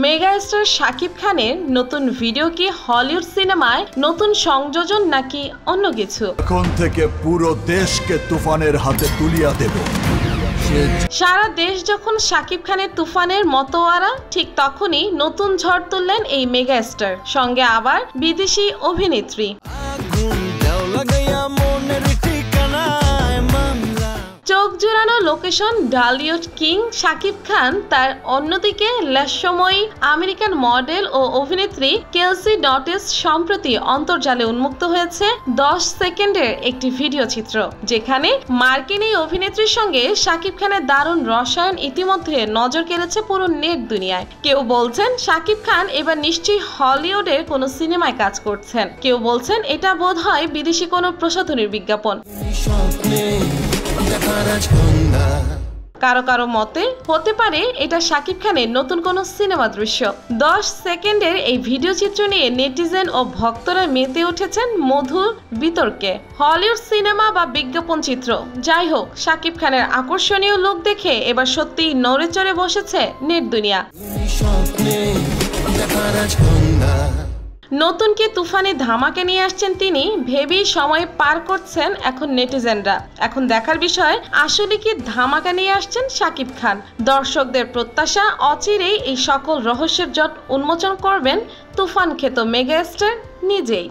Megastar Shakib খানের নতুন video কি হলিউড সিনেমায় নতুন সংযোজন নাকি অন্য কিছু? এখন থেকে পুরো দেশকে তুফানের হাতে তুলিয়া দেব। সারা দেশ যখন শাকিব খানের তুফানের মতোয়ারা, ঠিক তখনই নতুন ঝড় তুললেন এই মেগাস্টার, সঙ্গে আবার বিদেশি অভিনেত্রী। চোখ জোড়ানো লোকেশন ঢালিউড কিং শাকিব খান, তার অন্যদিকে লাস্যময়ী আমেরিকান মডেল ও অভিনেত্রী কেলসি ডটেস সম্প্রতি অন্তর্জালে উন্মুক্ত হয়েছে 10 সেকেন্ডের একটি ভিডিও চিত্র, যেখানে মার্কিন এই অভিনেত্রীর সঙ্গে শাকিব খানের দারুণ রসায়ন ইতিমধ্যে নজর কেড়েছে পুরো নেট দুনিয়ায়। কেউ বলছেন শাকিব খান এবার নিশ্চয়ই হলিউডের কোনো সিনেমায় কাজ করছেন, কেউ বলছেন এটা বোধহয় বিদেশি কোনো প্রসাধনীর বিজ্ঞাপন। কারো কারো মতে হতে পারে এটা শাকিব খানের নতুন কোনো সিনেমা দৃশ্য। 10 সেকেন্ডের এই ভিডিও চিত্র নিয়ে নেটিজেন ও ভক্তরা মেতে উঠেছেন মধুর বিতর্কে। হলিউড সিনেমা বা বিজ্ঞাপন চিত্র, যাই হোক, শাকিব খানের আকর্ষণীয় লুক দেখে এবার সত্যিই নড়ে চড়ে বসেছে নেট দুনিয়া। নতুন কি তুফানে ধামাকে নিয়ে আসছেন তিনি ভেবেই সময় পার করছেন এখন নেটিজেনরা। এখন দেখার বিষয় আসলে কি ধামাকা নিয়ে আসছেন শাকিব খান। দর্শকদের প্রত্যাশা অচিরেই এই সকল রহস্যের জট উন্মোচন করবেন তুফান খ্যাত মেগাস্টার নিজেই।